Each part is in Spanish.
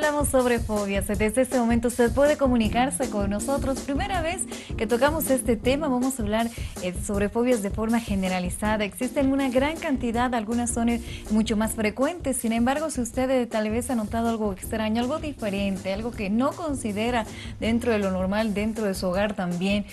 Hablamos sobre fobias. Desde este momento usted puede comunicarse con nosotros. Primera vez que tocamos este tema, vamos a hablar sobre fobias de forma generalizada. Existen una gran cantidad, algunas son mucho más frecuentes. Sin embargo, si usted tal vez ha notado algo extraño, algo diferente, algo que no considera dentro de lo normal, dentro de su hogar también,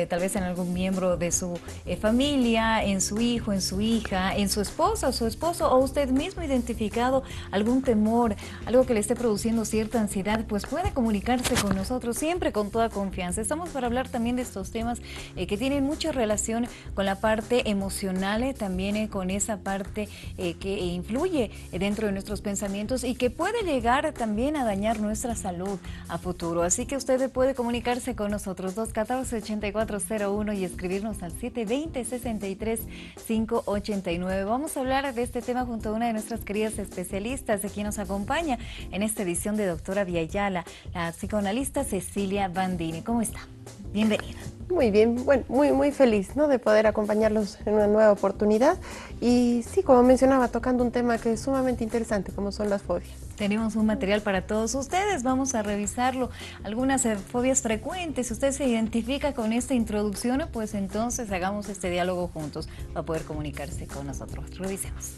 tal vez en algún miembro de su familia, en su hijo, en su hija, en su esposa o su esposo, o usted mismo identificado algún temor, algo que le esté produciendo cierta ansiedad, pues puede comunicarse con nosotros siempre con toda confianza. Estamos para hablar también de estos temas que tienen mucha relación con la parte emocional, también con esa parte que influye dentro de nuestros pensamientos y que puede llegar también a dañar nuestra salud a futuro. Así que usted puede comunicarse con nosotros 214-8401 y escribirnos al 720-63-589. Vamos a hablar de este tema junto a una de nuestras queridas especialistas, de quien nos acompaña en esta edición de Doctora Viayala, la psicoanalista Cecilia Bandini. ¿Cómo está? Bienvenida. Muy bien, bueno, muy feliz, ¿no?, de poder acompañarlos en una nueva oportunidad. Y sí, como mencionaba, tocando un tema que es sumamente interesante, como son las fobias. Tenemos un material para todos ustedes, vamos a revisarlo. Algunas fobias frecuentes, si usted se identifica con esta introducción, pues entonces hagamos este diálogo juntos para poder comunicarse con nosotros. Revisemos.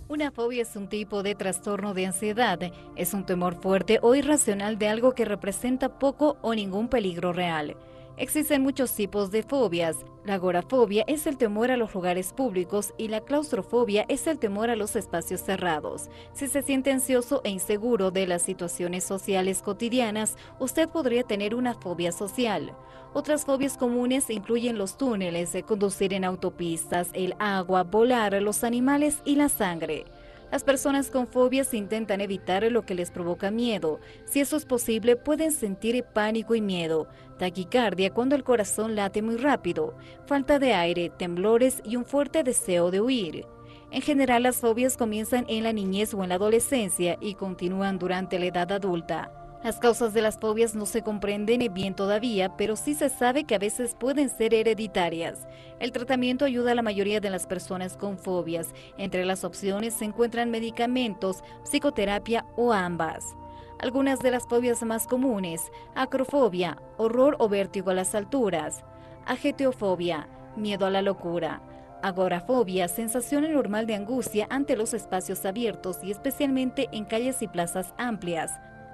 Una fobia es un tipo de trastorno de ansiedad. Es un temor fuerte o irracional de algo que representa poco o ningún peligro real. Existen muchos tipos de fobias. La agorafobia es el temor a los lugares públicos y la claustrofobia es el temor a los espacios cerrados. Si se siente ansioso e inseguro de las situaciones sociales cotidianas, usted podría tener una fobia social. Otras fobias comunes incluyen los túneles, conducir en autopistas, el agua, volar, los animales y la sangre. Las personas con fobias intentan evitar lo que les provoca miedo. Si eso es posible, pueden sentir pánico y miedo, taquicardia cuando el corazón late muy rápido, falta de aire, temblores y un fuerte deseo de huir. En general, las fobias comienzan en la niñez o en la adolescencia y continúan durante la edad adulta. Las causas de las fobias no se comprenden bien todavía, pero sí se sabe que a veces pueden ser hereditarias. El tratamiento ayuda a la mayoría de las personas con fobias. Entre las opciones se encuentran medicamentos, psicoterapia o ambas. Algunas de las fobias más comunes: acrofobia, horror o vértigo a las alturas; ageteofobia, miedo a la locura; agorafobia, sensación anormal de angustia ante los espacios abiertos y especialmente en calles y plazas amplias;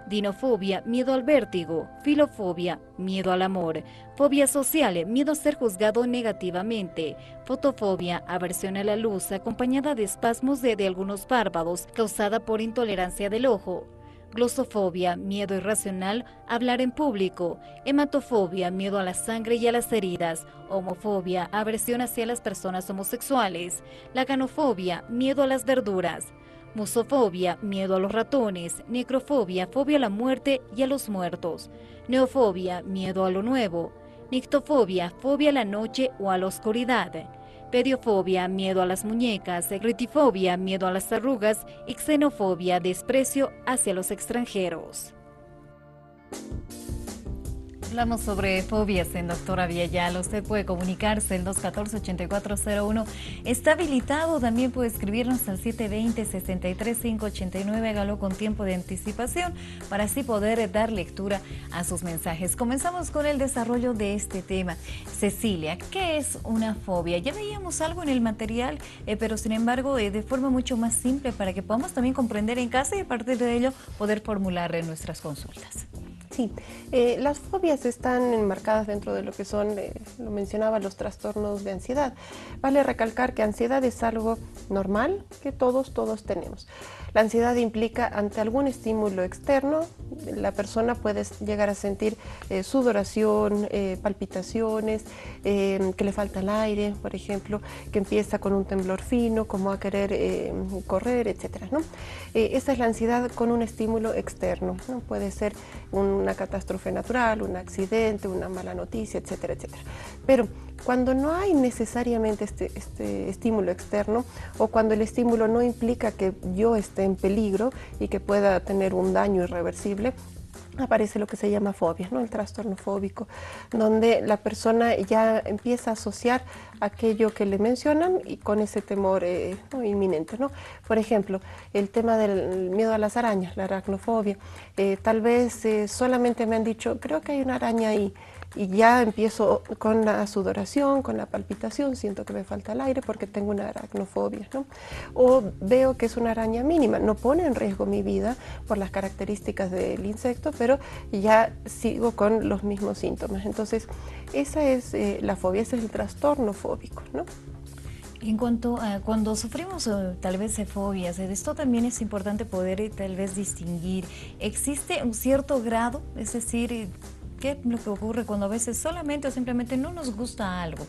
dinofobia, miedo al vértigo; filofobia, miedo al amor; fobia social, miedo a ser juzgado negativamente; fotofobia, aversión a la luz acompañada de espasmos de algunos párpados causada por intolerancia del ojo; glosofobia, miedo irracional a hablar en público; hematofobia, miedo a la sangre y a las heridas; homofobia, aversión hacia las personas homosexuales; lacanofobia, miedo a las verduras; musofobia, miedo a los ratones; necrofobia, fobia a la muerte y a los muertos; neofobia, miedo a lo nuevo; nictofobia, fobia a la noche o a la oscuridad; pediofobia, miedo a las muñecas; ritifobia, miedo a las arrugas; y xenofobia, desprecio hacia los extranjeros. Hablamos sobre fobias en Doctora Viayala. Usted puede comunicarse, el 214-8401 está habilitado. También puede escribirnos al 720-63-589. Hágalo con tiempo de anticipación para así poder dar lectura a sus mensajes. Comenzamos con el desarrollo de este tema. Cecilia, ¿qué es una fobia? Ya veíamos algo en el material, pero sin embargo de forma mucho más simple para que podamos también comprender en casa y a partir de ello poder formular nuestras consultas. Sí, las fobias están enmarcadas dentro de lo que son, lo mencionaba, los trastornos de ansiedad. Vale recalcar que ansiedad es algo normal que todos tenemos. La ansiedad implica ante algún estímulo externo, la persona puede llegar a sentir sudoración, palpitaciones, que le falta el aire, por ejemplo, que empieza con un temblor fino, como a querer correr, etcétera, ¿no? Esa es la ansiedad con un estímulo externo, ¿no? Puede ser una catástrofe natural, un accidente, una mala noticia, etcétera, etcétera. Pero cuando no hay necesariamente este estímulo externo, o cuando el estímulo no implica que yo esté en peligro y que pueda tener un daño irreversible, aparece lo que se llama fobia, ¿no? El trastorno fóbico, donde la persona ya empieza a asociar aquello que le mencionan y con ese temor ¿no? inminente, ¿no? Por ejemplo, el tema del miedo a las arañas, la aracnofobia. Tal vez solamente me han dicho, creo que hay una araña ahí, y ya empiezo con la sudoración, con la palpitación, siento que me falta el aire porque tengo una aracnofobia, ¿no? O veo que es una araña mínima, no pone en riesgo mi vida por las características del insecto, pero ya sigo con los mismos síntomas. Entonces, esa es la fobia, ese es el trastorno fóbico, ¿no? En cuanto a cuando sufrimos tal vez fobias, esto también es importante poder tal vez distinguir. ¿Existe un cierto grado? Es decir, ¿qué es lo que ocurre cuando a veces solamente o simplemente no nos gusta algo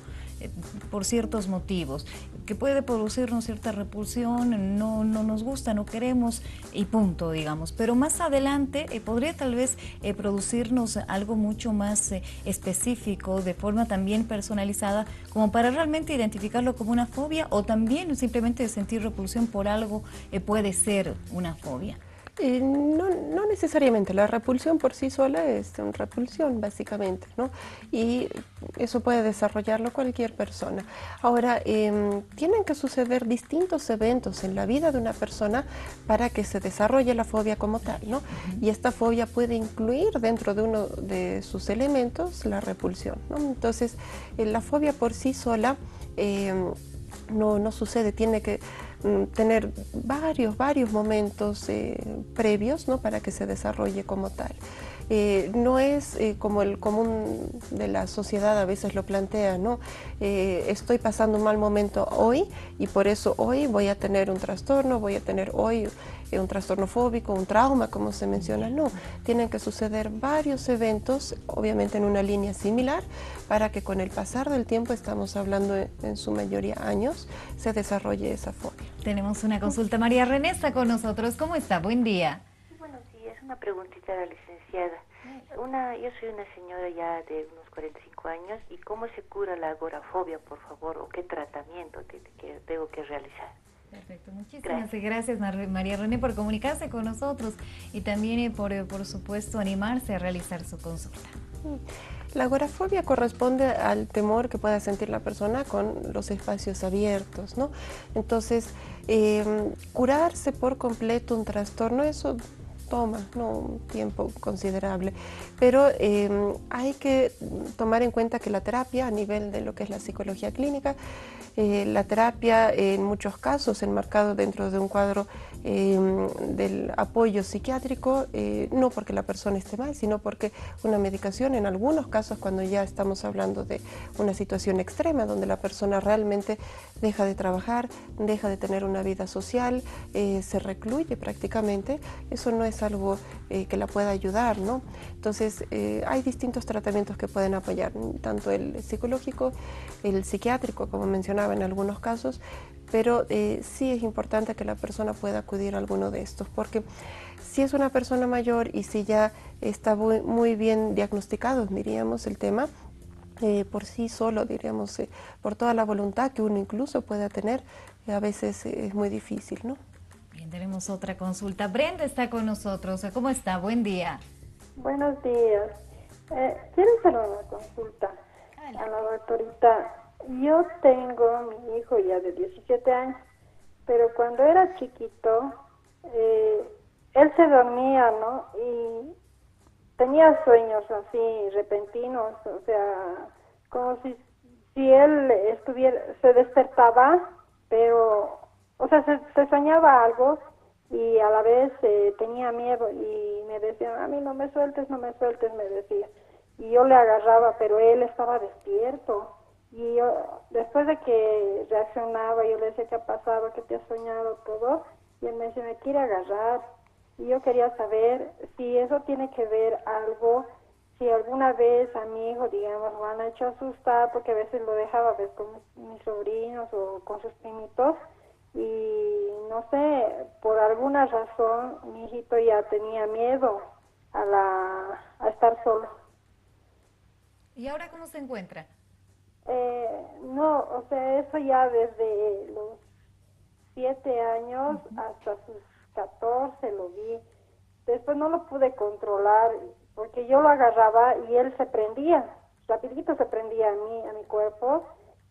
por ciertos motivos? Que puede producirnos cierta repulsión, no nos gusta, no queremos y punto, digamos. Pero más adelante podría tal vez producirnos algo mucho más específico, de forma también personalizada, como para realmente identificarlo como una fobia, o también simplemente sentir repulsión por algo puede ser una fobia. No necesariamente, la repulsión por sí sola es una repulsión básicamente, ¿no? Y eso puede desarrollarlo cualquier persona. Ahora, tienen que suceder distintos eventos en la vida de una persona para que se desarrolle la fobia como tal, ¿no? Y esta fobia puede incluir dentro de uno de sus elementos la repulsión, ¿no? Entonces, la fobia por sí sola no sucede, tiene que tener varios momentos previos, ¿no? Para que se desarrolle como tal. No es como el común de la sociedad a veces lo plantea, ¿no? Estoy pasando un mal momento hoy y por eso hoy voy a tener un trastorno, voy a tener hoy un trastorno fóbico, un trauma, como se menciona. No, tienen que suceder varios eventos, obviamente en una línea similar, para que con el pasar del tiempo, estamos hablando en su mayoría años, se desarrolle esa fobia. Tenemos una consulta. María René está con nosotros. ¿Cómo está? Buen día. Sí, buenos días. Una preguntita a la licenciada. Yo soy una señora ya de unos 45 años. ¿Y cómo se cura la agorafobia, por favor? ¿O qué tratamiento tengo que realizar? Perfecto, muchísimas gracias María René por comunicarse con nosotros y también por supuesto animarse a realizar su consulta. La agorafobia corresponde al temor que pueda sentir la persona con los espacios abiertos, ¿no? Entonces, curarse por completo un trastorno, eso toma, ¿no? Un tiempo considerable, pero hay que tomar en cuenta que la terapia a nivel de lo que es la psicología clínica, la terapia en muchos casos enmarcado dentro de un cuadro del apoyo psiquiátrico, no porque la persona esté mal, sino porque una medicación en algunos casos, cuando ya estamos hablando de una situación extrema donde la persona realmente deja de trabajar, deja de tener una vida social, se recluye prácticamente, eso no es algo que la pueda ayudar, ¿no? Entonces hay distintos tratamientos que pueden apoyar, tanto el psicológico, el psiquiátrico, como mencionaba en algunos casos, pero sí es importante que la persona pueda acudir a alguno de estos, porque si es una persona mayor y si ya está muy bien diagnosticado, diríamos, el tema, por sí solo, diríamos, por toda la voluntad que uno incluso pueda tener, a veces es muy difícil, ¿no? Bien, tenemos otra consulta. Brenda está con nosotros. ¿Cómo está? Buen día. Buenos días. Quiero hacer una consulta a la doctorita. Yo tengo mi hijo ya de 17 años, pero cuando era chiquito, él se dormía, ¿no? Y tenía sueños así repentinos, o sea, como si él se despertaba, pero, o sea, se soñaba algo y a la vez tenía miedo y me decía, a mí no me sueltes, me decía. Y yo le agarraba, pero él estaba despierto. Y yo, después de que reaccionaba, yo le decía, ¿qué ha pasado? ¿Qué te has soñado? Todo. Y él me decía, me quiere agarrar. Y yo quería saber si eso tiene que ver algo, si alguna vez a mi hijo, digamos, lo han hecho asustar, porque a veces lo dejaba ver con mis sobrinos o con sus primitos. Y no sé, por alguna razón mi hijito ya tenía miedo a estar solo. ¿Y ahora cómo se encuentra? No, o sea, eso ya desde los 7 años hasta sus 14 lo vi. después no lo pude controlar porque yo lo agarraba y él se prendía, rapidito se prendía a mi cuerpo,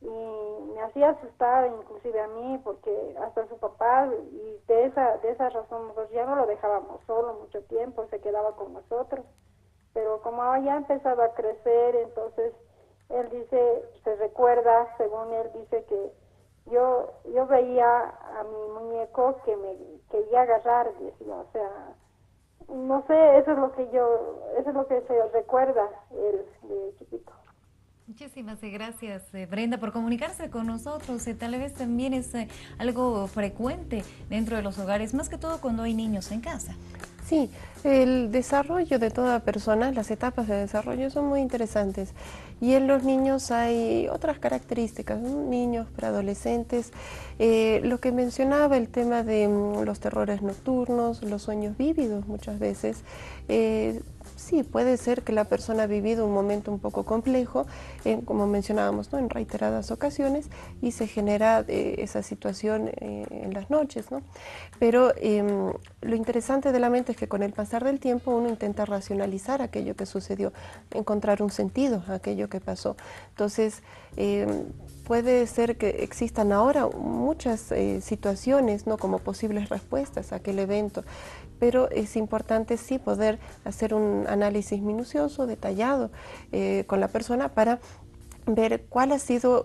y me hacía asustar inclusive a mí, porque hasta su papá, y de esa razón nosotros ya no lo dejábamos solo mucho tiempo, se quedaba con nosotros, pero como ya empezaba a crecer, entonces él dice, se recuerda, según él dice, que yo veía a mi muñeco que me quería agarrar, decía, o sea, no sé, eso es lo que se recuerda él de chiquito. Muchísimas gracias, Brenda, por comunicarse con nosotros. Tal vez también es algo frecuente dentro de los hogares, más que todo cuando hay niños en casa. Sí, el desarrollo de toda persona, las etapas de desarrollo son muy interesantes. Y en los niños hay otras características, ¿no? Niños, preadolescentes, lo que mencionaba, el tema de los terrores nocturnos, los sueños vívidos muchas veces. Sí, puede ser que la persona ha vivido un momento un poco complejo, como mencionábamos, ¿no? En reiteradas ocasiones, y se genera esa situación en las noches, ¿no? Pero lo interesante de la mente es que con el pasar del tiempo uno intenta racionalizar aquello que sucedió, encontrar un sentido a aquello que pasó. Entonces, puede ser que existan ahora muchas situaciones, ¿no? Como posibles respuestas a aquel evento, pero es importante sí poder hacer un análisis minucioso, detallado con la persona para ver cuál ha sido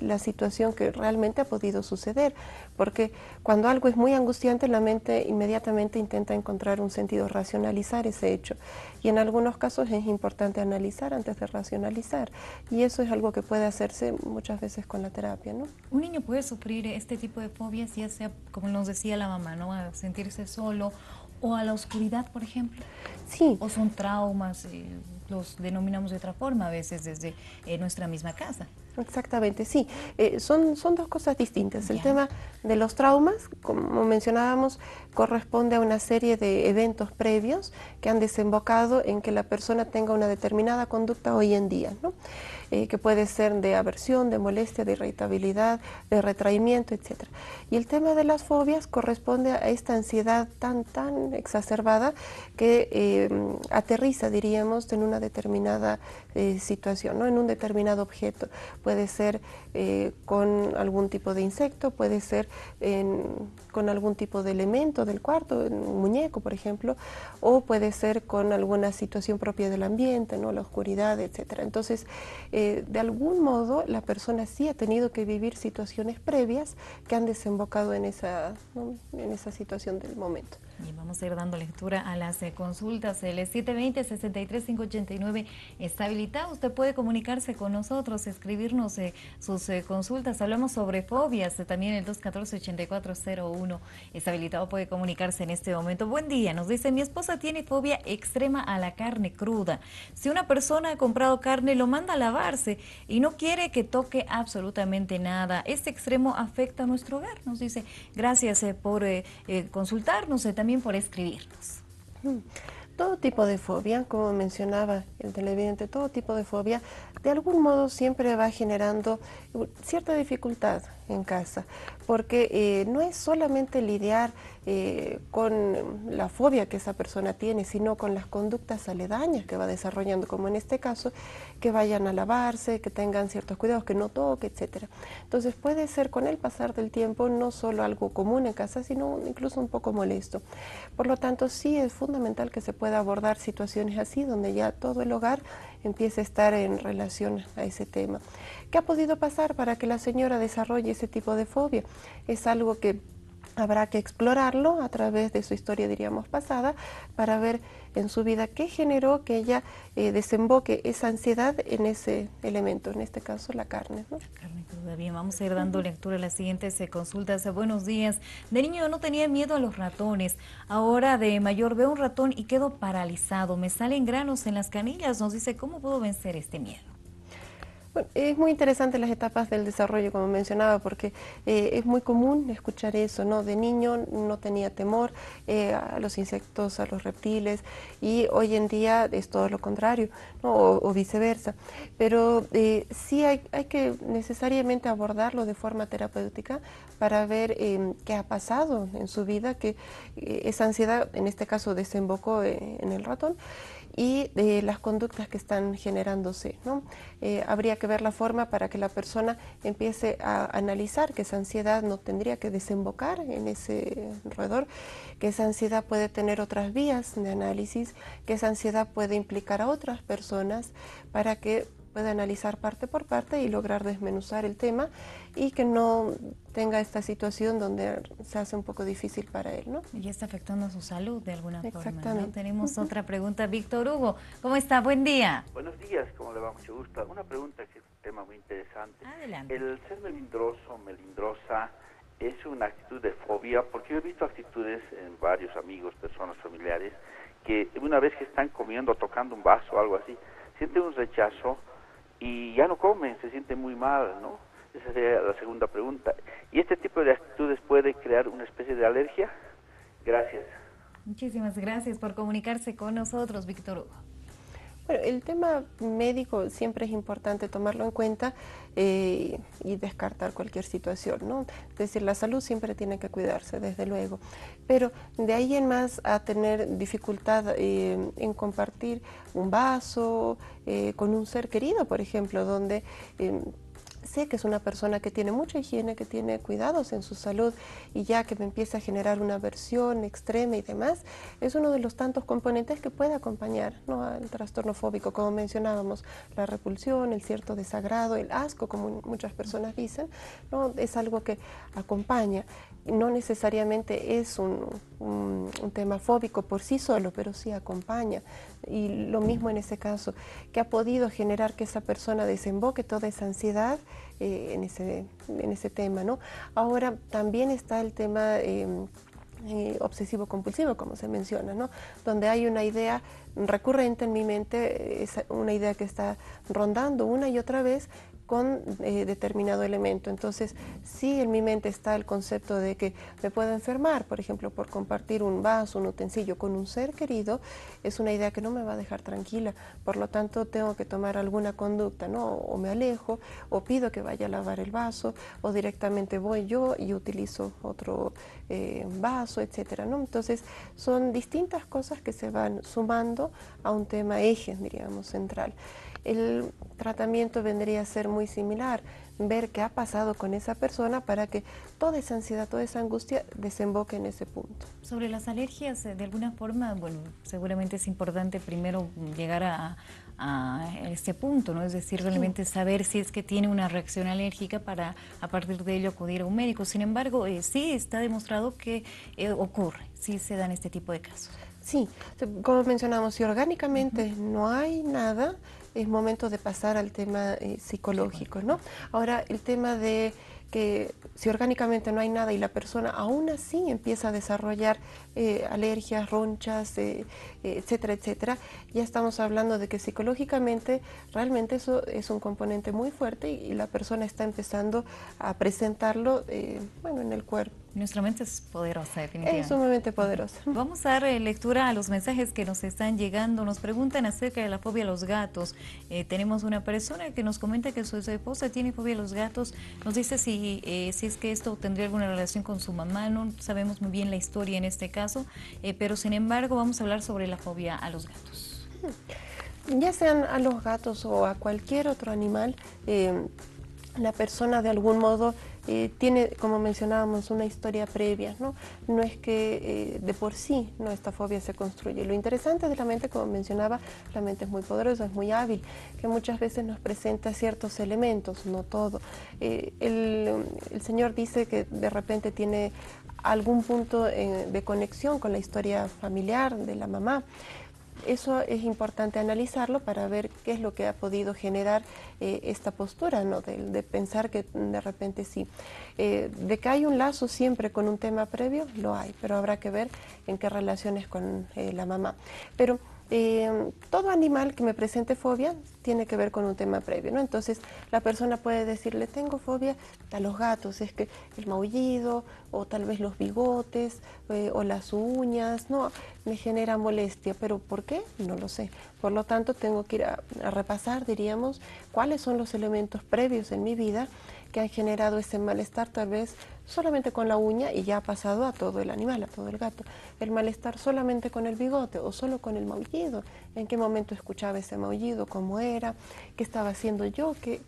la situación que realmente ha podido suceder, porque cuando algo es muy angustiante, la mente inmediatamente intenta encontrar un sentido, racionalizar ese hecho, y en algunos casos es importante analizar antes de racionalizar, y eso es algo que puede hacerse muchas veces con la terapia, ¿no? Un niño puede sufrir este tipo de fobias, ya sea, como nos decía la mamá, ¿no? A sentirse solo o a la oscuridad, por ejemplo. Sí. O son traumas, los denominamos de otra forma a veces desde nuestra misma casa. Exactamente, sí. Son dos cosas distintas. El Ya. tema de los traumas, como mencionábamos, corresponde a una serie de eventos previos que han desembocado en que la persona tenga una determinada conducta hoy en día, ¿no? Que puede ser de aversión, de molestia, de irritabilidad, de retraimiento, etc. Y el tema de las fobias corresponde a esta ansiedad tan exacerbada que aterriza, diríamos, en una determinada situación, ¿no? En un determinado objeto. Puede ser con algún tipo de insecto, puede ser con algún tipo de elemento del cuarto, un muñeco, por ejemplo, o puede ser con alguna situación propia del ambiente, ¿no? La oscuridad, etc. Entonces, de algún modo, la persona sí ha tenido que vivir situaciones previas que han desembocado en esa, ¿no? En esa situación del momento. Y vamos a ir dando lectura a las consultas. El 720-63589 está habilitado. Usted puede comunicarse con nosotros, escribirnos sus consultas. Hablamos sobre fobias. También el 214-8401 está habilitado. Puede comunicarse en este momento. Buen día. Nos dice, mi esposa tiene fobia extrema a la carne cruda. Si una persona ha comprado carne, lo manda a lavarse y no quiere que toque absolutamente nada. Este extremo afecta a nuestro hogar. Nos dice, gracias por consultarnos. También por escribirnos. Todo tipo de fobia, como mencionaba el televidente, todo tipo de fobia, de algún modo siempre va generando cierta dificultad en casa, porque no es solamente lidiar con la fobia que esa persona tiene, sino con las conductas aledañas que va desarrollando, como en este caso, que vayan a lavarse, que tengan ciertos cuidados, que no toque, etcétera. Entonces puede ser con el pasar del tiempo no solo algo común en casa, sino incluso un poco molesto. Por lo tanto, sí es fundamental que se pueda abordar situaciones así, donde ya todo el hogar empiece a estar en relación a ese tema. ¿Qué ha podido pasar para que la señora desarrolle ese tipo de fobia? Es algo que habrá que explorarlo a través de su historia, diríamos, pasada, para ver en su vida qué generó que ella desemboque esa ansiedad en ese elemento, en este caso la carne, ¿no? La carne cruda. Bien, vamos a ir dando lectura a las siguientes consultas. Buenos días. De niño yo no tenía miedo a los ratones. Ahora de mayor veo un ratón y quedo paralizado. Me salen granos en las canillas. Nos dice, ¿cómo puedo vencer este miedo? Bueno, es muy interesante las etapas del desarrollo, como mencionaba, porque es muy común escuchar eso, ¿no? De niño no tenía temor a los insectos, a los reptiles, y hoy en día es todo lo contrario, ¿no? O viceversa. Pero sí hay que necesariamente abordarlo de forma terapéutica para ver qué ha pasado en su vida, que esa ansiedad, en este caso, desembocó en el ratón, y de las conductas que están generándose, ¿no? Habría que ver la forma para que la persona empiece a analizar que esa ansiedad no tendría que desembocar en ese roedor, que esa ansiedad puede tener otras vías de análisis, que esa ansiedad puede implicar a otras personas para que pueda analizar parte por parte y lograr desmenuzar el tema y que no tenga esta situación donde se hace un poco difícil para él, ¿no? Y está afectando su salud de alguna forma, ¿no? Exactamente. Tenemos otra pregunta. Víctor Hugo, ¿cómo está? Buen día. Buenos días, ¿cómo le va? Mucho gusto. Una pregunta que es un tema muy interesante. Adelante. El ser melindroso, melindrosa, ¿es una actitud de fobia? Porque yo he visto actitudes en varios amigos, personas familiares, que una vez que están comiendo o tocando un vaso o algo así, sienten un rechazo y ya no comen, se sienten muy mal, ¿no? Esa sería la segunda pregunta. ¿Y este tipo de actitudes puede crear una especie de alergia? Gracias. Muchísimas gracias por comunicarse con nosotros, Víctor Hugo. Bueno, el tema médico siempre es importante tomarlo en cuenta y descartar cualquier situación, ¿no? Es decir, la salud siempre tiene que cuidarse, desde luego. Pero de ahí en más a tener dificultad en compartir un vaso con un ser querido, por ejemplo, donde sé que es una persona que tiene mucha higiene, que tiene cuidados en su salud, y ya que me empieza a generar una aversión extrema y demás, es uno de los tantos componentes que puede acompañar, ¿no?, al trastorno fóbico, como mencionábamos, la repulsión, el cierto desagrado, el asco, como muchas personas dicen, ¿no? Es algo que acompaña. No necesariamente es un tema fóbico por sí solo, pero sí acompaña. Y lo mismo en ese caso, que ha podido generar que esa persona desemboque toda esa ansiedad en ese tema, ¿no? Ahora también está el tema obsesivo-compulsivo, como se menciona, ¿no? Donde hay una idea recurrente en mi mente, es una idea que está rondando una y otra vez con determinado elemento. Entonces, sí, en mi mente está el concepto de que me puedo enfermar, por ejemplo, por compartir un vaso, un utensilio con un ser querido, es una idea que no me va a dejar tranquila. Por lo tanto, tengo que tomar alguna conducta, ¿no? O me alejo, o pido que vaya a lavar el vaso, o directamente voy yo y utilizo otro vaso, etcétera, ¿no? Entonces, son distintas cosas que se van sumando a un tema eje, diríamos, central. El tratamiento vendría a ser muy similar, ver qué ha pasado con esa persona para que toda esa ansiedad, toda esa angustia desemboque en ese punto. Sobre las alergias, de alguna forma, bueno, seguramente es importante primero llegar a este punto, ¿no? Es decir, realmente saber si es que tiene una reacción alérgica para a partir de ello acudir a un médico. Sin embargo, sí está demostrado que ocurre, sí se dan este tipo de casos. Sí, como mencionamos, si orgánicamente no hay nada, es momento de pasar al tema psicológico, ¿no? Ahora, el tema de que si orgánicamente no hay nada y la persona aún así empieza a desarrollar alergias, ronchas, etcétera, etcétera, ya estamos hablando de que psicológicamente realmente eso es un componente muy fuerte y la persona está empezando a presentarlo, bueno, en el cuerpo. Nuestra mente es poderosa, definitivamente. Es sumamente poderosa. Vamos a dar lectura a los mensajes que nos están llegando. Nos preguntan acerca de la fobia a los gatos. Tenemos una persona que nos comenta que su esposa tiene fobia a los gatos. Nos dice si es que esto tendría alguna relación con su mamá. No sabemos muy bien la historia en este caso, pero sin embargo vamos a hablar sobre la fobia a los gatos. Ya sean a los gatos o a cualquier otro animal, la persona de algún modo tiene, como mencionábamos, una historia previa, ¿no? No es que de por sí no, esta fobia se construye. Lo interesante de la mente, como mencionaba, la mente es muy poderosa, es muy hábil, que muchas veces nos presenta ciertos elementos, no todo. El señor dice que de repente tiene algún punto de conexión con la historia familiar de la mamá. Eso es importante analizarlo para ver qué es lo que ha podido generar esta postura, ¿no? De pensar que de repente sí. De que hay un lazo siempre con un tema previo, lo hay, pero habrá que ver en qué relaciones con la mamá. Pero Todo animal que me presente fobia tiene que ver con un tema previo, ¿no? Entonces la persona puede decirle, tengo fobia a los gatos, es que el maullido o tal vez los bigotes o las uñas, no, me genera molestia, pero ¿por qué? No lo sé. Por lo tanto tengo que ir a repasar, diríamos, cuáles son los elementos previos en mi vida que han generado ese malestar, tal vez solamente con la uña y ya ha pasado a todo el animal, a todo el gato. El malestar solamente con el bigote o solo con el maullido. ¿En qué momento escuchaba ese maullido? ¿Cómo era? ¿Qué estaba haciendo yo? ¿Qué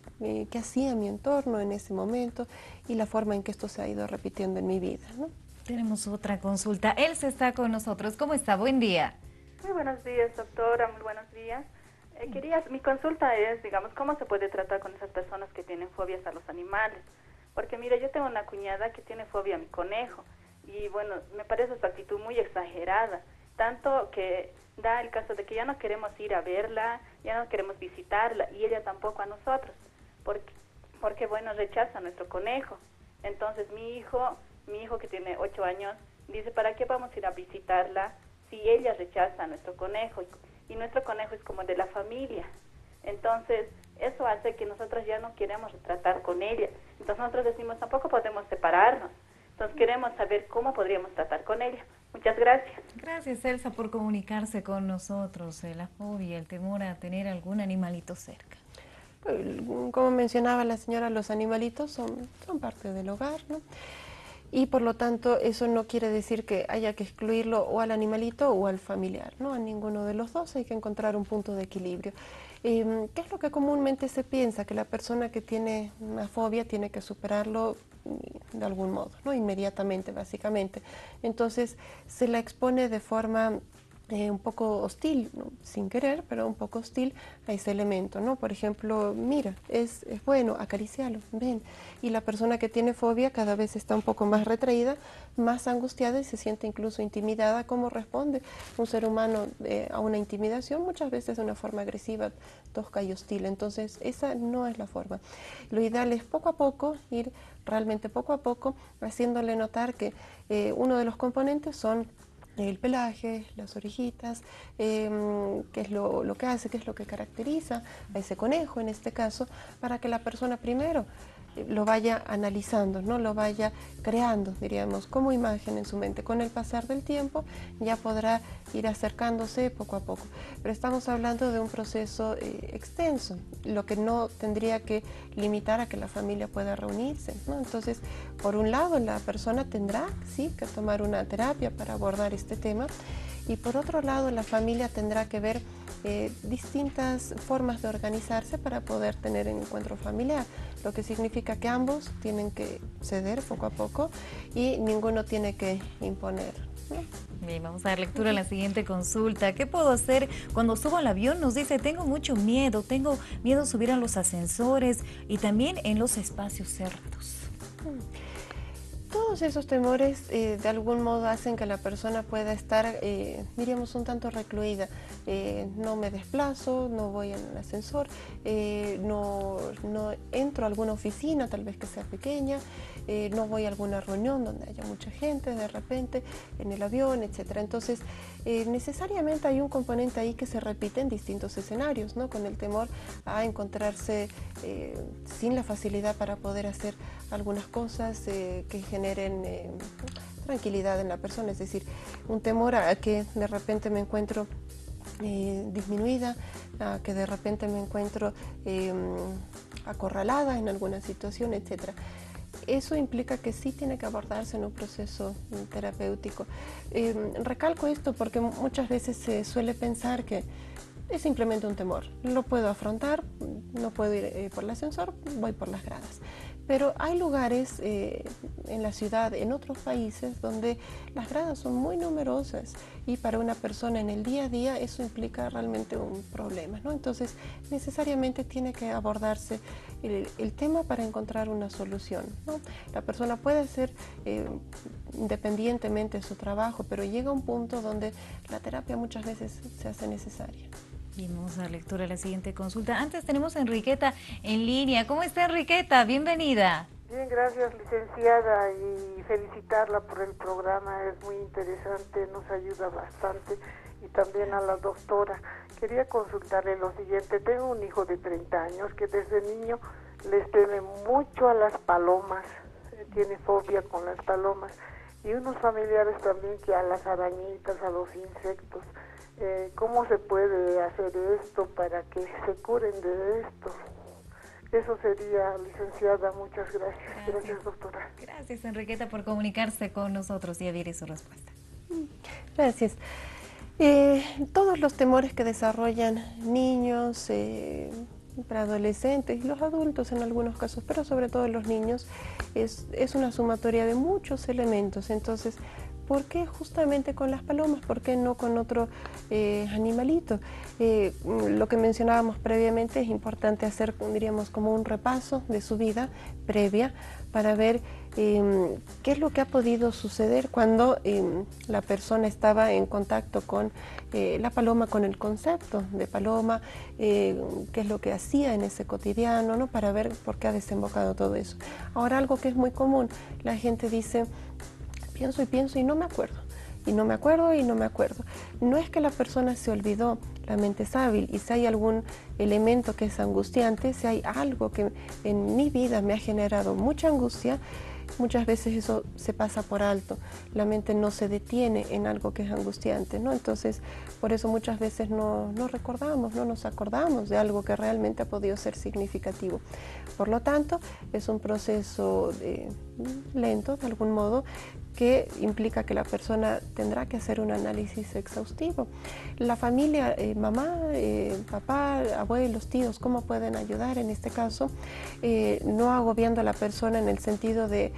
hacía mi entorno en ese momento? Y la forma en que esto se ha ido repitiendo en mi vida, ¿no? Tenemos otra consulta. Elsa está con nosotros. ¿Cómo está? Buen día. Muy buenos días, doctora. Muy buenos días. Mi consulta es, digamos, ¿cómo se puede tratar con esas personas que tienen fobias a los animales? Porque, mira, yo tengo una cuñada que tiene fobia a mi conejo y, bueno, me parece su actitud muy exagerada, tanto que da el caso de que ya no queremos ir a verla, ya no queremos visitarla y ella tampoco a nosotros, porque bueno, rechaza a nuestro conejo. Entonces, mi hijo que tiene 8 años, dice, ¿para qué vamos a ir a visitarla si ella rechaza a nuestro conejo? Y nuestro conejo es como de la familia. Entonces, eso hace que nosotros ya no queremos tratar con ella. Entonces nosotros decimos, tampoco podemos separarnos. Entonces queremos saber cómo podríamos tratar con ella. Muchas gracias. Gracias, Elsa, por comunicarse con nosotros. La fobia, el temor a tener algún animalito cerca. Como mencionaba la señora, los animalitos son parte del hogar, ¿no? Y por lo tanto eso no quiere decir que haya que excluirlo o al animalito o al familiar, ¿no? A ninguno de los dos, hay que encontrar un punto de equilibrio. ¿Qué es lo que comúnmente se piensa? Que la persona que tiene una fobia tiene que superarlo de algún modo, ¿no? Inmediatamente, básicamente. Entonces se la expone de forma un poco hostil, ¿no? Sin querer, pero un poco hostil a ese elemento, ¿no? Por ejemplo, mira, es bueno, acaricialo, ven. Y la persona que tiene fobia cada vez está un poco más retraída, más angustiada y se siente incluso intimidada. ¿Cómo responde un ser humano a una intimidación? Muchas veces de una forma agresiva, tosca y hostil. Entonces, esa no es la forma. Lo ideal es poco a poco, ir realmente poco a poco, haciéndole notar que uno de los componentes son el pelaje, las orejitas, qué es lo que hace, qué es lo que caracteriza a ese conejo en este caso, para que la persona primero lo vaya analizando, ¿no? Lo vaya creando, diríamos, como imagen en su mente. Con el pasar del tiempo ya podrá ir acercándose poco a poco. Pero estamos hablando de un proceso extenso, lo que no tendría que limitar a que la familia pueda reunirse, ¿no? Entonces, por un lado, la persona tendrá, sí, que tomar una terapia para abordar este tema. Y por otro lado, la familia tendrá que ver distintas formas de organizarse para poder tener un encuentro familiar, lo que significa que ambos tienen que ceder poco a poco y ninguno tiene que imponer, ¿no? Bien, vamos a dar lectura a la siguiente consulta. ¿Qué puedo hacer cuando subo al avión? Nos dice, tengo mucho miedo, tengo miedo a subir a los ascensores y también en los espacios cerrados. Todos esos temores de algún modo hacen que la persona pueda estar, diríamos, un tanto recluida. No me desplazo, no voy en el ascensor, no entro a alguna oficina, tal vez que sea pequeña, no voy a alguna reunión donde haya mucha gente de repente, en el avión, etcétera. Entonces, necesariamente hay un componente ahí que se repite en distintos escenarios, ¿no? Con el temor a encontrarse sin la facilidad para poder hacer algunas cosas que generen tranquilidad en la persona, es decir, un temor a que de repente me encuentro disminuida, a que de repente me encuentro acorralada en alguna situación, etcétera. Eso implica que sí tiene que abordarse en un proceso terapéutico. Recalco esto porque muchas veces se suele pensar que es simplemente un temor. Lo puedo afrontar, no puedo ir por el ascensor, voy por las gradas. Pero hay lugares en la ciudad, en otros países, donde las gradas son muy numerosas y para una persona en el día a día eso implica realmente un problema, ¿no? Entonces, necesariamente tiene que abordarse el tema para encontrar una solución, ¿no? La persona puede hacer independientemente de su trabajo, pero llega un punto donde la terapia muchas veces se hace necesaria. Bien, vamos a dar lectura a la siguiente consulta. Antes tenemos a Enriqueta en línea. ¿Cómo está, Enriqueta? Bienvenida. Bien, gracias, licenciada, y felicitarla por el programa, es muy interesante, nos ayuda bastante. y también a la doctora. Quería consultarle lo siguiente. Tengo un hijo de 30 años que desde niño les teme mucho a las palomas, tiene fobia con las palomas, y unos familiares también que a las arañitas, a los insectos. ¿Cómo se puede hacer esto para que se curen de esto? Eso sería, licenciada. Muchas gracias. Gracias, doctora. Gracias, Enriqueta, por comunicarse con nosotros y abrir su respuesta. Gracias. Todos los temores que desarrollan niños, preadolescentes y los adultos en algunos casos, pero sobre todo los niños, es una sumatoria de muchos elementos. Entonces, ¿por qué justamente con las palomas? ¿Por qué no con otro animalito? Lo que mencionábamos previamente, es importante hacer, diríamos, como un repaso de su vida previa para ver qué es lo que ha podido suceder cuando la persona estaba en contacto con la paloma, con el concepto de paloma, qué es lo que hacía en ese cotidiano, ¿no? Para ver por qué ha desembocado todo eso. Ahora, algo que es muy común, la gente dice: pienso y pienso y no me acuerdo, y no me acuerdo y no me acuerdo. No es que la persona se olvidó, la mente es hábil, y si hay algún elemento que es angustiante, si hay algo que en mi vida me ha generado mucha angustia, muchas veces eso se pasa por alto. La mente no se detiene en algo que es angustiante, ¿no? Entonces, por eso muchas veces no recordamos, no nos acordamos de algo que realmente ha podido ser significativo. Por lo tanto, es un proceso lento, de algún modo, que implica que la persona tendrá que hacer un análisis exhaustivo. La familia, mamá, papá, abuelos, tíos, ¿cómo pueden ayudar en este caso? No agobiando a la persona en el sentido de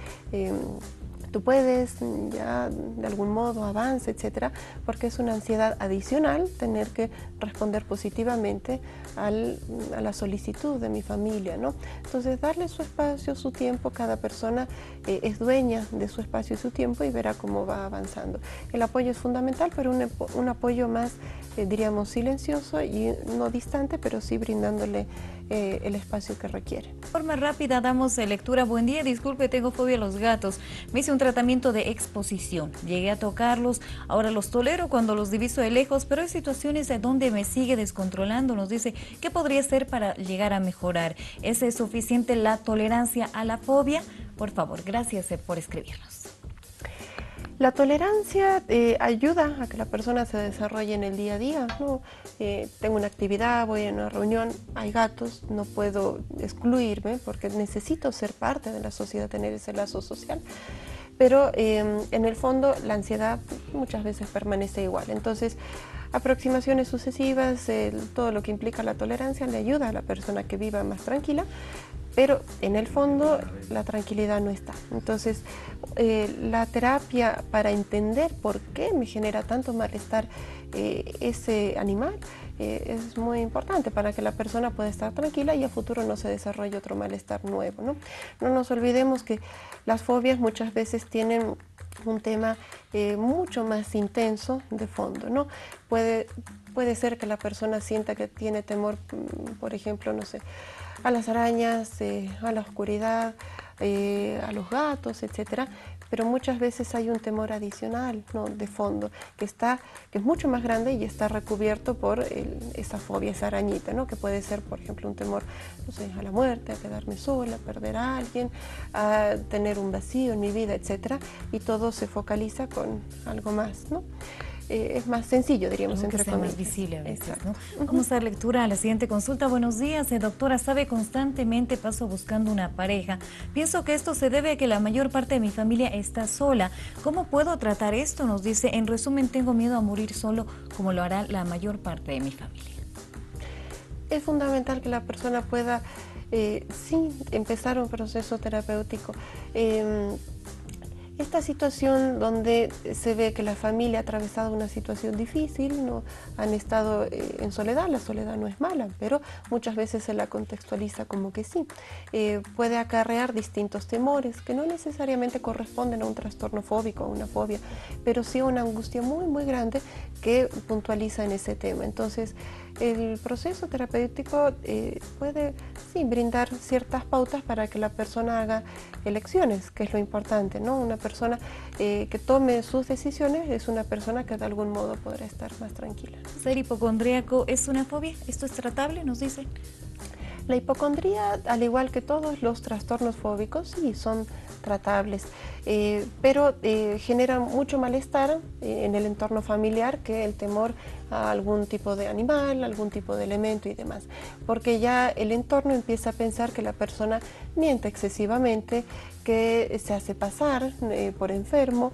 tú puedes, ya de algún modo avanza, etcétera, porque es una ansiedad adicional tener que responder positivamente a la solicitud de mi familia, ¿no? Entonces, darle su espacio, su tiempo. Cada persona es dueña de su espacio y su tiempo y verá cómo va avanzando. El apoyo es fundamental, pero un apoyo más, diríamos, silencioso y no distante, pero sí brindándole el espacio que requiere. De forma rápida damos lectura. Buen día, disculpe, tengo fobia a los gatos. Me hice un tratamiento de exposición. Llegué a tocarlos, ahora los tolero cuando los diviso de lejos, pero hay situaciones donde me sigue descontrolando. Nos dice, ¿qué podría hacer para llegar a mejorar? ¿Es suficiente la tolerancia a la fobia? Por favor, gracias por escribirnos. La tolerancia ayuda a que la persona se desarrolle en el día a día, ¿no? Tengo una actividad, voy a una reunión, hay gatos, no puedo excluirme porque necesito ser parte de la sociedad, tener ese lazo social. Pero en el fondo la ansiedad muchas veces permanece igual. Entonces, aproximaciones sucesivas, todo lo que implica la tolerancia le ayuda a la persona que viva más tranquila, pero en el fondo la tranquilidad no está. Entonces, la terapia para entender por qué me genera tanto malestar ese animal es muy importante para que la persona pueda estar tranquila y a futuro no se desarrolle otro malestar nuevo, ¿no? No nos olvidemos que las fobias muchas veces tienen un tema mucho más intenso de fondo, ¿no? Puede ser que la persona sienta que tiene temor, por ejemplo, no sé, a las arañas, a la oscuridad, a los gatos, etcétera, pero muchas veces hay un temor adicional, ¿no?, de fondo, que es mucho más grande y está recubierto por esa fobia, esa arañita, ¿no?, que puede ser, por ejemplo, un temor, no sé, a la muerte, a quedarme sola, a perder a alguien, a tener un vacío en mi vida, etcétera, y todo se focaliza con algo más, ¿no? Es más sencillo, diríamos, algo que entre sea comillas. más visible a veces, Exacto. ¿no? Vamos a dar lectura a la siguiente consulta. Buenos días, doctora. Sabe, constantemente paso buscando una pareja. Pienso que esto se debe a que la mayor parte de mi familia está sola. ¿Cómo puedo tratar esto? Nos dice, en resumen, tengo miedo a morir solo, como lo hará la mayor parte de mi familia. Es fundamental que la persona pueda, sí, empezar un proceso terapéutico. Esta situación donde se ve que la familia ha atravesado una situación difícil, no han estado en soledad. La soledad no es mala, pero muchas veces se la contextualiza como que sí. Puede acarrear distintos temores que no necesariamente corresponden a un trastorno fóbico, a una fobia, pero sí a una angustia muy, muy grande que puntualiza en ese tema. Entonces, el proceso terapéutico puede sí, brindar ciertas pautas para que la persona haga elecciones, que es lo importante, ¿no? Una persona que tome sus decisiones es una persona que de algún modo podrá estar más tranquila. ¿Ser hipocondríaco es una fobia? ¿Esto es tratable, nos dicen? La hipocondría, al igual que todos los trastornos fóbicos, sí son tratables, pero generan mucho malestar en el entorno familiar que el temor a algún tipo de animal, algún tipo de elemento y demás, porque ya el entorno empieza a pensar que la persona miente excesivamente, que se hace pasar por enfermo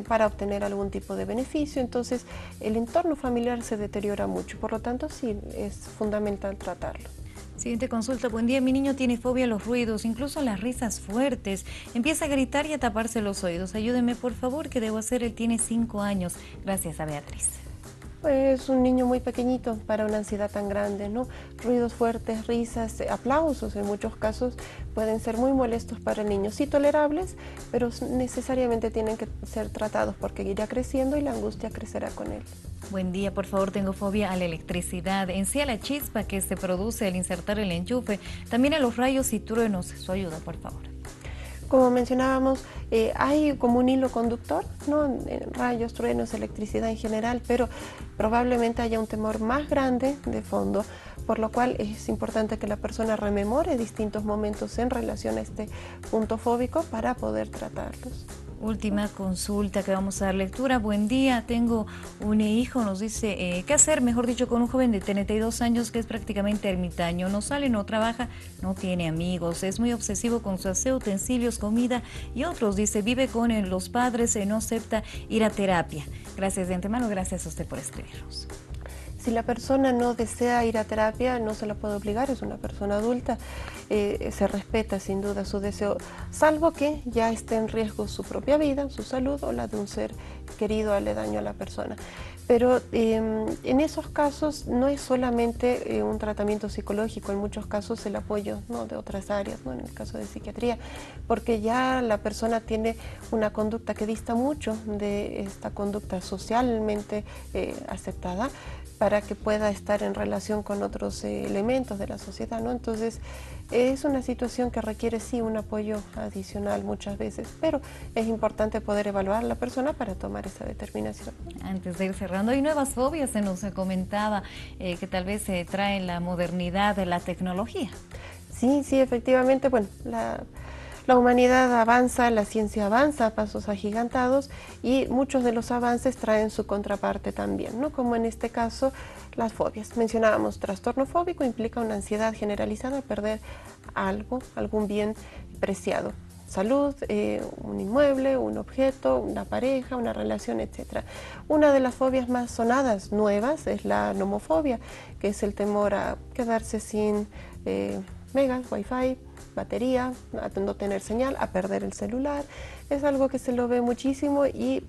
para obtener algún tipo de beneficio, entonces el entorno familiar se deteriora mucho, por lo tanto sí es fundamental tratarlo. Siguiente consulta. Buen día, mi niño tiene fobia a los ruidos, incluso a las risas fuertes. Empieza a gritar y a taparse los oídos. Ayúdeme, por favor, ¿qué debo hacer? Él tiene 5 años. Gracias a Beatriz. Es un niño muy pequeñito para una ansiedad tan grande, ¿no? Ruidos fuertes, risas, aplausos en muchos casos pueden ser muy molestos para el niño. Sí tolerables, pero necesariamente tienen que ser tratados porque irá creciendo y la angustia crecerá con él. Buen día, por favor, tengo fobia a la electricidad, en sí a la chispa que se produce al insertar el enchufe, también a los rayos y truenos. Su ayuda, por favor. Como mencionábamos, hay como un hilo conductor, ¿no? Rayos, truenos, electricidad en general, pero probablemente haya un temor más grande de fondo, por lo cual es importante que la persona rememore distintos momentos en relación a este punto fóbico para poder tratarlos. Última consulta que vamos a dar lectura. Buen día, tengo un hijo, nos dice, ¿qué hacer? Mejor dicho, con un joven de 32 años que es prácticamente ermitaño, no sale, no trabaja, no tiene amigos, es muy obsesivo con su aseo, utensilios, comida y otros, dice, vive con los padres, no acepta ir a terapia. Gracias de antemano, gracias a usted por escribirnos. Si la persona no desea ir a terapia, no se la puede obligar, es una persona adulta, se respeta sin duda su deseo, salvo que ya esté en riesgo su propia vida, su salud o la de un ser querido aledaño a la persona. Pero en esos casos no es solamente un tratamiento psicológico, en muchos casos el apoyo, ¿no?, de otras áreas, ¿no?, en el caso de psiquiatría, porque ya la persona tiene una conducta que dista mucho de esta conducta socialmente aceptada, para que pueda estar en relación con otros elementos de la sociedad, ¿no? Entonces, es una situación que requiere sí un apoyo adicional muchas veces, pero es importante poder evaluar a la persona para tomar esa determinación. Antes de ir cerrando, hay nuevas fobias, se nos comentaba que tal vez se trae la modernidad de la tecnología. Sí, sí, efectivamente, bueno, la humanidad avanza, la ciencia avanza a pasos agigantados y muchos de los avances traen su contraparte también, ¿no? Como en este caso las fobias. Mencionábamos, trastorno fóbico implica una ansiedad generalizada a perder algo, algún bien preciado. Salud, un inmueble, un objeto, una pareja, una relación, etc. Una de las fobias más sonadas, nuevas, es la nomofobia, que es el temor a quedarse sin megas, wifi, batería, a no tener señal, a perder el celular. Es algo que se lo ve muchísimo y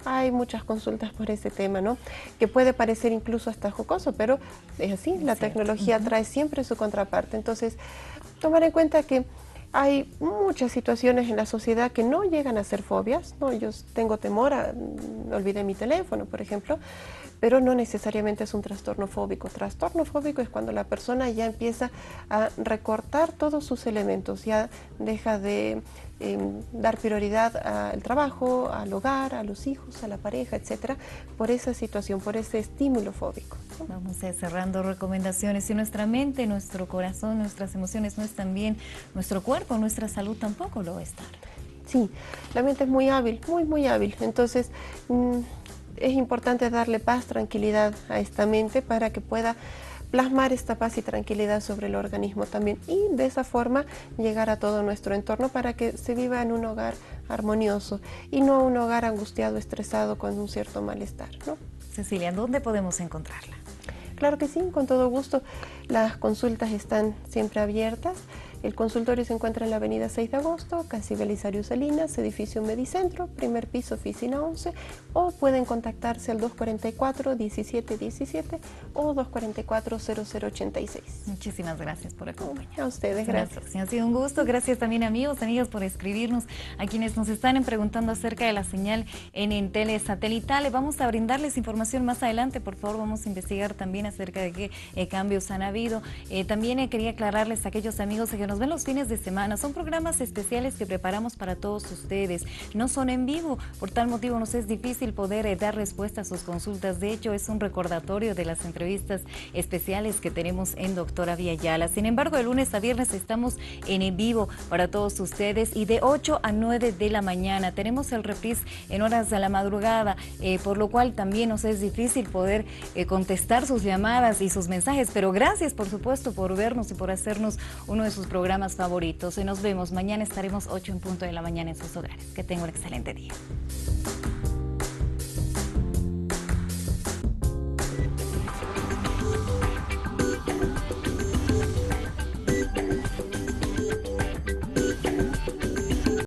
hay muchas consultas por ese tema, ¿no? Que puede parecer incluso hasta jocoso, pero es así, la tecnología trae siempre su contraparte. Entonces, tomar en cuenta que hay muchas situaciones en la sociedad que no llegan a ser fobias, ¿no? Yo tengo temor olvidé mi teléfono, por ejemplo, pero no necesariamente es un trastorno fóbico. Trastorno fóbico es cuando la persona ya empieza a recortar todos sus elementos, ya deja de dar prioridad al trabajo, al hogar, a los hijos, a la pareja, etcétera, por esa situación, por ese estímulo fóbico, ¿no? Vamos a ir cerrando recomendaciones. Si nuestra mente, nuestro corazón, nuestras emociones no están bien, nuestro cuerpo, nuestra salud tampoco lo va a estar. Sí, la mente es muy hábil, muy hábil, entonces es importante darle paz, tranquilidad a esta mente para que pueda plasmar esta paz y tranquilidad sobre el organismo también y de esa forma llegar a todo nuestro entorno para que se viva en un hogar armonioso y no un hogar angustiado, estresado con un cierto malestar, ¿no? Cecilia, ¿dónde podemos encontrarla? Claro que sí, con todo gusto. Las consultas están siempre abiertas. El consultorio se encuentra en la avenida 6 de agosto, casi Belisario Salinas, edificio Medicentro, primer piso, oficina 11, o pueden contactarse al 244-1717 o 244-0086. Muchísimas gracias por acompañarnos. A ustedes, gracias. Ha sido un gusto. Gracias también, amigos, amigas, por escribirnos. A quienes nos están preguntando acerca de la señal en Entel satelital, vamos a brindarles información más adelante. Por favor, vamos a investigar también acerca de qué cambios han habido. También quería aclararles a aquellos amigos que nos ven los fines de semana. Son programas especiales que preparamos para todos ustedes. No son en vivo, por tal motivo nos es difícil poder dar respuesta a sus consultas. De hecho, es un recordatorio de las entrevistas especiales que tenemos en Doctora Villayala. Sin embargo, de lunes a viernes estamos en vivo para todos ustedes y de 8 a 9 de la mañana. Tenemos el reprise en horas de la madrugada, por lo cual también nos es difícil poder contestar sus llamadas y sus mensajes. Pero gracias, por supuesto, por vernos y por hacernos uno de sus programas favoritos. Nos vemos. Mañana estaremos 8 en punto de la mañana en sus hogares. Que tengan un excelente día.